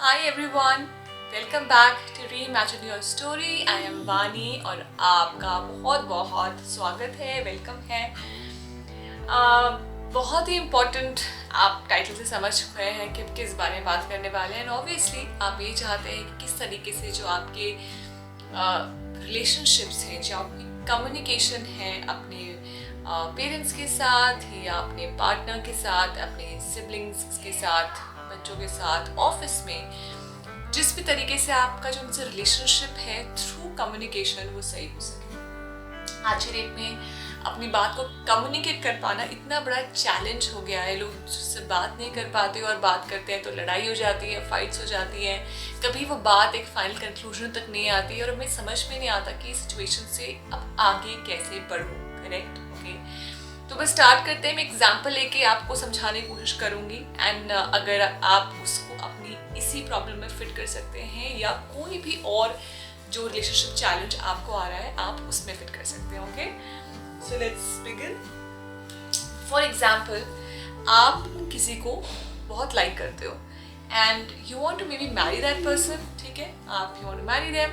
Hi everyone, welcome back to Reimagine Your Story. I am वानी और आपका बहुत बहुत स्वागत है, वेलकम है। बहुत ही इम्पोर्टेंट आप टाइटल से समझ गए हैं कि किस बारे में बात करने वाले हैं। ऑब्वियसली आप ये चाहते हैं कि किस तरीके से जो आपके रिलेशनशिप्स हैं, जो आपकी कम्युनिकेशन है अपने पेरेंट्स के साथ या अपने पार्टनर के साथ, अपने सिबलिंग्स के साथ, बच्चों के साथ, ऑफिस में, जिस भी तरीके से आपका जो उनसे रिलेशनशिप है थ्रू कम्युनिकेशन वो सही हो सके। आज के डेट में अपनी बात को कम्युनिकेट कर पाना इतना बड़ा चैलेंज हो गया है। लोग उससे बात नहीं कर पाते और बात करते हैं तो लड़ाई हो जाती है, फाइट्स हो जाती हैं, कभी वो बात एक फाइनल कंक्लूजन तक नहीं आती और हमें समझ में नहीं आता कि इस सिचुएशन से अब आगे कैसे बढ़ूँ। Correct, okay. तो बस स्टार्ट करते हैं। मैं एग्जाम्पल लेके आपको समझाने की कोशिश करूंगी एंड अगर आप उसको अपनी इसी प्रॉब्लम में फिट कर सकते हैं या कोई भी और जो रिलेशनशिप चैलेंज आपको आ रहा है आप उसमें फिट कर सकते हैं। Okay, so let's begin. For example, आप किसी को बहुत लाइक करते हो and you want to maybe marry that person. ठीक है, आप you want to marry them,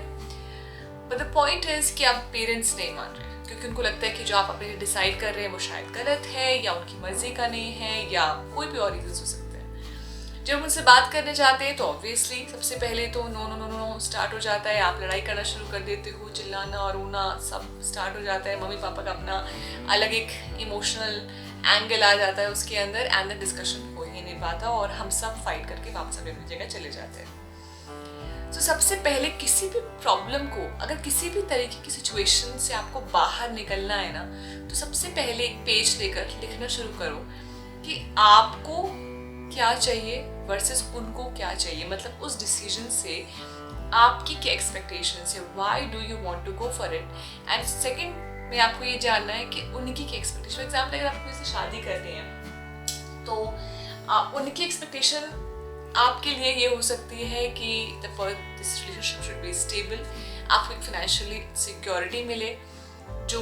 but the point is कि आप पेरेंट्स नहीं मान रहे क्योंकि उनको लगता है कि जो आप अपने लिए डिसाइड कर रहे हैं वो शायद गलत है या उनकी मर्जी का नहीं है या कोई भी और रीजन हो सकते हैं। जब उनसे बात करने जाते हैं तो ऑब्वियसली सबसे पहले तो no no no no start हो जाता है। आप लड़ाई करना शुरू कर देते हो, चिल्लाना और रोना सब स्टार्ट हो जाता है। मम्मी पापा का अपना अलग एक इमोशनल एंगल आ जाता है उसके अंदर एंड द डिस्कशन हो ही नहीं पाता और हम सब फाइट करके वापस अपनी जगह चले जाते हैं। तो सबसे पहले किसी भी प्रॉब्लम को, अगर किसी भी तरीके की सिचुएशन से आपको बाहर निकलना है ना, तो सबसे पहले एक पेज लेकर लिखना शुरू करो कि आपको क्या चाहिए वर्सेस उनको क्या चाहिए। मतलब उस डिसीजन से आपकी क्या एक्सपेक्टेशंस है, why do you want to go for it. And second में आपको ये जानना है कि उनकी क्या एक्सपेक्टेशन। फॉर एग्जाम्पल, अगर आप किसी से शादी कर रहे हैं तो उनकी एक्सपेक्टेशन आपके लिए ये हो सकती है कि this relationship should be stable, आपको एक फाइनेंशियली सिक्योरिटी मिले, जो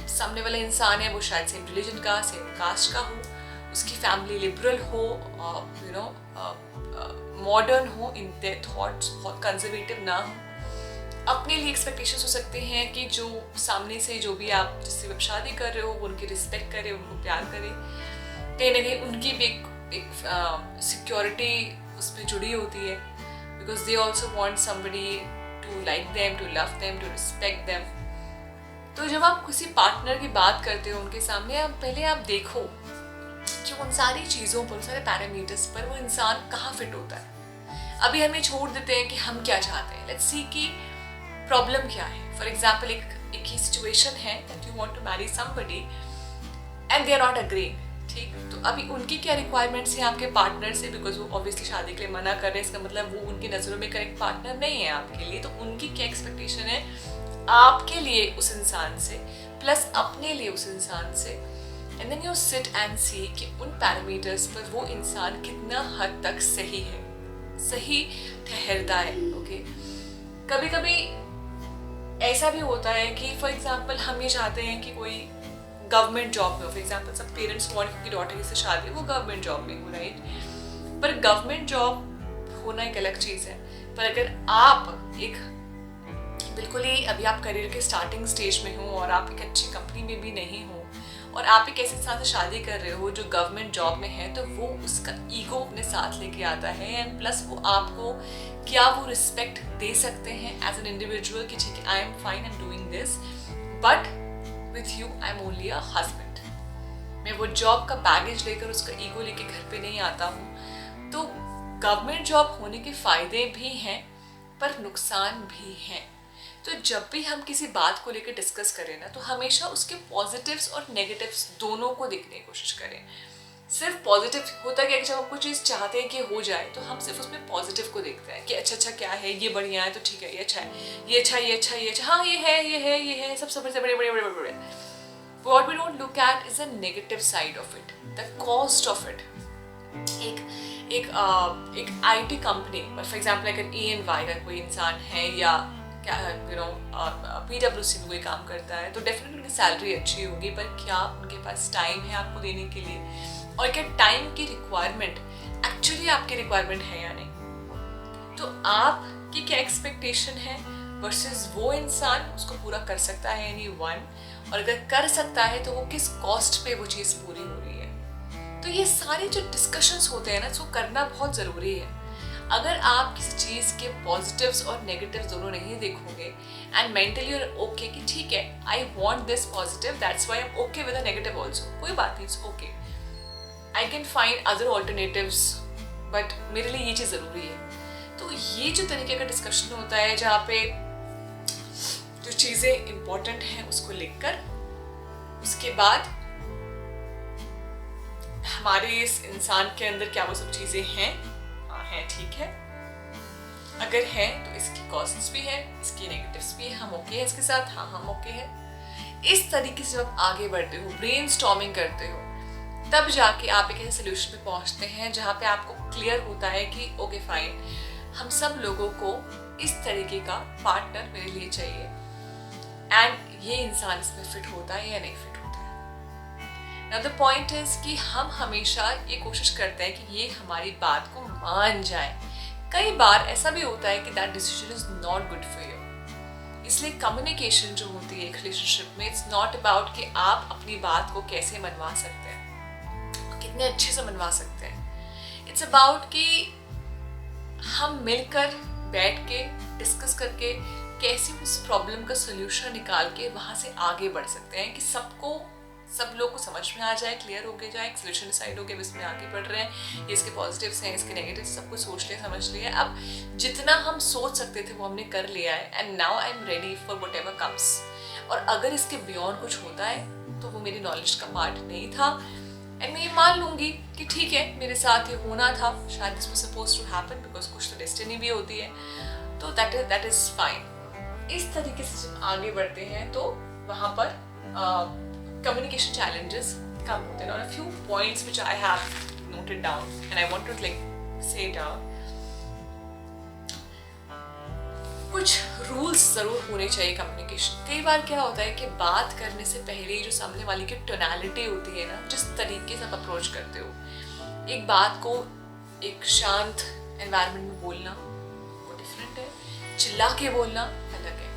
सामने वाला इंसान है वो शायद सेम रिलीजन का, सेम कास्ट का हो, उसकी फैमिली लिबरल हो, यू नो मॉडर्न हो इन देयर थॉट्स, बहुत कंजर्वेटिव ना हो। अपने लिए एक्सपेक्टेशंस हो सकते हैं कि जो सामने से जो भी आप जिससे आप शादी कर रहे हो वो उनकी रिस्पेक्ट करे, उनको प्यार करे, कहीं ना कहीं उनकी भी एक सिक्योरिटी उसमें जुड़ी होती है because they also want somebody to like them, to love them, to respect them. तो जब आप किसी पार्टनर की बात करते हो उनके सामने, आप पहले आप देखो कि उन सारी चीज़ों पर, उन सारे पैरामीटर्स पर वो इंसान कहाँ फिट होता है। अभी हमें छोड़ देते हैं कि हम क्या चाहते हैं, लेट्स सी कि प्रॉब्लम क्या है। फॉर एग्जाम्पल, एक ही सिचुएशन है that you want to marry somebody and they are not agreeing. ठीक, तो अभी उनकी क्या रिक्वायरमेंट्स हैं आपके पार्टनर से, बिकॉज वो ऑब्वियसली शादी के लिए मना कर रहे हैं, इसका मतलब वो उनकी नज़रों में करेक्ट पार्टनर नहीं है आपके लिए। तो उनकी क्या एक्सपेक्टेशन है आपके लिए उस इंसान से, प्लस अपने लिए उस इंसान से, and then you sit and see कि उन पैरामीटर्स पर वो इंसान कितना हद तक सही है, सही ठहरता है। ओके, कभी कभी ऐसा भी होता है कि फॉर एग्जाम्पल हम ये चाहते हैं कि कोई गवर्नमेंट जॉब में हो। फॉर एग्जाम्पल, सब पेरेंट्स वांट की डॉटर से शादी वो गवर्नमेंट जॉब में हो, राइट। पर गवर्नमेंट जॉब होना एक अलग चीज़ है, पर अगर आप एक बिल्कुल ही अभी आप करियर के स्टार्टिंग स्टेज में हो और आप एक अच्छी कंपनी में भी नहीं हो और आप एक ऐसे इंसान से शादी कर रहे हो जो गवर्नमेंट जॉब में है, तो वो उसका ईगो अपने साथ लेके आता है एंड प्लस वो आपको क्या वो रिस्पेक्ट दे सकते हैं एज एन इंडिविजुअल कि ठीक है, I am fine, I am doing this, but with you I'm only a husband। मैं वो जॉब का बैगेज लेकर, उसका ईगो लेके घर पे नहीं आता हूँ। तो गवर्नमेंट जॉब होने के फायदे भी हैं पर नुकसान भी हैं। तो जब भी हम किसी बात को लेकर डिस्कस करें ना, तो हमेशा उसके पॉजिटिव्स और नेगेटिव्स दोनों को देखने की कोशिश करें। सिर्फ पॉजिटिव होता क्या है कि जब हम कुछ चीज़ चाहते हैं कि हो जाए तो हम सिर्फ उसमें पॉजिटिव को देखते हैं कि अच्छा अच्छा क्या है, ये बढ़िया है तो ठीक है, ये अच्छा है, ये अच्छा, ये अच्छा, ये अच्छा, हाँ ये है, ये है, ये है, सब सबसे बड़े बड़े बड़े बड़े। What we don't look at is the negative side of it, the cost of it। एक IT कंपनी, फॉर एग्जाम्पल अगर EY का कोई इंसान है या क्या PwC में कोई काम करता है, तो डेफिनेटली उनकी सैलरी अच्छी होगी, पर क्या उनके पास टाइम है आपको देने के लिए, और क्या टाइम की रिक्वायरमेंट एक्चुअली आपकी रिक्वायरमेंट है या नहीं। तो आपकी क्या एक्सपेक्टेशन है वर्सेस वो इंसान उसको पूरा कर सकता है एनी वन, और अगर कर सकता है तो वो किस कॉस्ट पे वो चीज़ पूरी हो रही है। तो ये सारे जो डिस्कशंस होते हैं ना, इसको करना बहुत ज़रूरी है। अगर आप किसी चीज़ के पॉजिटिव्स और नेगेटिव्स दोनों नहीं देखोगे एंड मेंटली और ओके कि ठीक है, I want this positive, that's why I am okay with the negative also, कोई बात नहीं, it's okay, I can find other alternatives, but मेरे लिए ये चीज़ ज़रूरी है। तो ये जो तरीके का डिस्कशन होता है जहाँ पे जो चीज़ें इम्पोर्टेंट हैं उसको लिखकर, उसके बाद हमारे इस इंसान के अंदर क्या वो सब चीज़ें हैं, हैं ठीक है, अगर है तो इसकी कॉस्ट्स भी है, इसकी नेगेटिव्स भी है, हम ओके है इसके साथ, हाँ हम ओके है। इस तरीके से जब आप आगे बढ़ते हो, ब्रेनस्टॉर्मिंग करते हो, तब जाके आप एक ऐसे सोल्यूशन पे पहुंचते हैं जहाँ पे आपको क्लियर होता है कि ओके फाइन, हम सब लोगों को इस तरीके का पार्टनर मेरे लिए चाहिए एंड ये इंसान इसमें फिट होता है या नहीं फिट होता है। नाउ द पॉइंट इज कि हम हमेशा ये कोशिश करते हैं कि ये हमारी बात को मान जाए। कई बार ऐसा भी होता है कि that decision is not good for you. इसलिए कम्युनिकेशन जो होती है एक रिलेशनशिप में, इट्स नॉट अबाउट कि आप अपनी बात को कैसे मनवा सकते हैं, कितने अच्छे से मनवा सकते हैं। इट्स अबाउट कि हम मिलकर बैठ के डिस्कस करके कैसे उस प्रॉब्लम का सोल्यूशन निकाल के वहाँ से आगे बढ़ सकते हैं कि सब लोग को समझ में आ जाए, क्लियर हो गया जाए, एक सोल्यूशन डिसाइड हो गया, इसमें आगे बढ़ रहे हैं, ये इसके पॉजिटिव्स हैं, इसके नेगेटिव्स, सब कुछ सोच लिया, समझ लिया। अब जितना हम सोच सकते थे वो हमने कर लिया है and now I am ready for what ever comes. और अगर इसके बियॉन्ड कुछ होता है तो वो मेरी नॉलेज का पार्ट नहीं था एंड मैं ये मान लूंगी कि ठीक है, मेरे साथ ये होना था, शायद this was suppose to happen because कुछ तो डेस्टिनी भी होती है, तो दैट इज फाइन। इस तरीके से जब आगे बढ़ते हैं तो वहाँ पर communication challenges come होते हैं। और a few points which I have noted down and I want to like say down, कुछ rules जरूर होने चाहिए कम्युनिकेशन। कई बार क्या होता है कि बात करने से पहले जो सामने वाली की टोनैलिटी होती है ना, जिस तरीके से आप अप्रोच करते हो एक बात को, एक शांत एनवायरनमेंट में बोलना वो डिफरेंट है, चिल्ला के बोलना अलग है।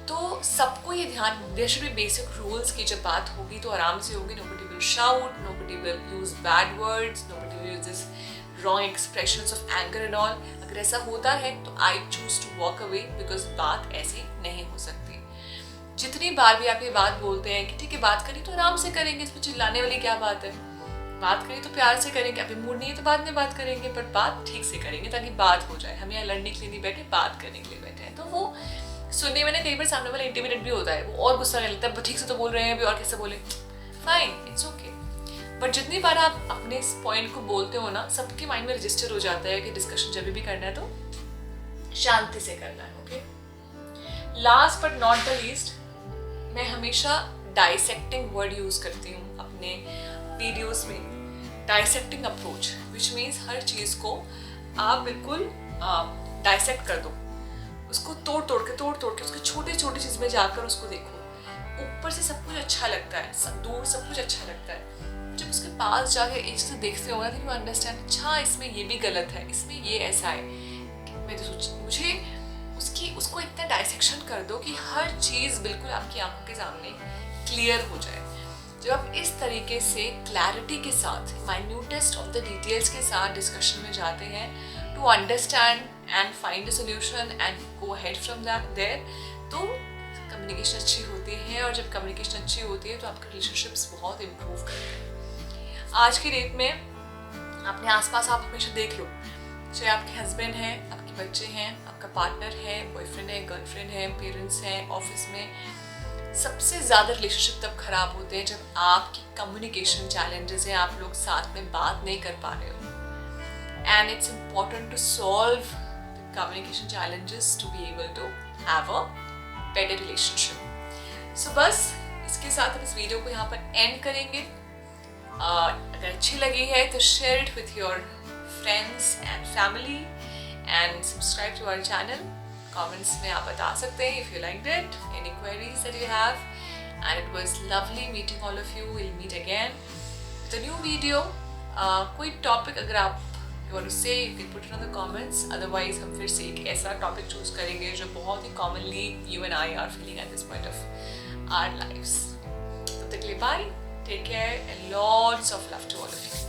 तो सबको ये ध्यान, there should be basic rules की जब बात होगी तो आराम से होगी। Nobody will shout, nobody will use bad words, nobody will use this wrong expressions of anger and all. अगर ऐसा होता है तो I choose to walk away because बात ऐसी नहीं हो सकती। जितनी बार भी आप ये बात बोलते हैं कि ठीक है बात करी तो आराम से करेंगे, इसमें चिल्लाने वाली क्या बात है, बात करी तो प्यार से करेंगे, अभी मूड नहीं है तो बाद में बात करेंगे, पर बात ठीक से करेंगे ताकि बात हो जाए। हम यहाँ लड़ने के लिए नहीं बैठे, बात करने के लिए बैठे हैं। तो वो सुनने में ना कई बार सामने वाला इंटिमिडेट भी होता है, वो और गुस्सा कर लेता है, ठीक से तो बोल रहे हैं अभी और कैसे बोले, फाइन इट्स ओके। बट जितनी बार आप अपने इस पॉइंट को बोलते हो ना, सबके माइंड में रजिस्टर हो जाता है कि डिस्कशन जब भी करना है तो शांति से करना है। Okay, last but not the least, मैं हमेशा डाइसेक्टिंग वर्ड यूज करती हूँ अपने वीडियोस में। डाइसेक्टिंग अप्रोच विच मीन्स हर चीज को आप बिल्कुल डाइसेक्ट कर दो, उसको तोड़ तोड़ के उसके छोटे छोटे चीज में जाकर उसको देखो। ऊपर से सब कुछ अच्छा लगता है, दूर सब कुछ अच्छा लगता है, जब उसके पास जाके एक चीज देखते हो ना तो यू अंडरस्टैंड, अच्छा इसमें ये भी गलत है, इसमें ये ऐसा है। मैं तो सोच, मुझे उसको इतना डाइसेक्शन कर दो कि हर चीज बिल्कुल आपकी आंखों के सामने क्लियर हो जाए। जब आप इस तरीके से क्लैरिटी के साथ, माइन्यूटेस्ट ऑफ द डिटेल्स के साथ डिस्कशन में जाते हैं to understand and find a solution and go ahead from there, तो कम्युनिकेशन अच्छी होती है। और जब कम्युनिकेशन अच्छी होती है तो आपके रिलेशनशिप्स बहुत इम्प्रूव करते हैं। आज की डेट में अपने आसपास आप हमेशा देख लो, चाहे आपके हस्बैंड हैं, आपके बच्चे हैं, आपका पार्टनर है, बॉयफ्रेंड है, गर्लफ्रेंड है, पेरेंट्स हैं, ऑफिस में, सबसे ज़्यादा रिलेशनशिप तब खराब होते हैं जब आपकी कम्युनिकेशन चैलेंजेस हैं, आप लोग साथ में बात नहीं कर पा रहे हो। And it's important to solve communication challenges to be able to have a better relationship. So बस इसके साथ हम इस वीडियो को यहाँ पर एंड करेंगे। अगर अच्छी लगी है तो share it with your friends and family and subscribe to our channel. Comments में आप बता सकते हैं if you liked it, any queries that you have, and it was lovely meeting all of you. We'll meet again with a new video. कोई topic अगर आप you want to say, you can put it on the comments. Otherwise हम फिर से एक ऐसा topic choose करेंगे जो बहुत ही commonly you and I are feeling at this point of our lives. तब तक के लिए bye, take care and lots of love to all of you.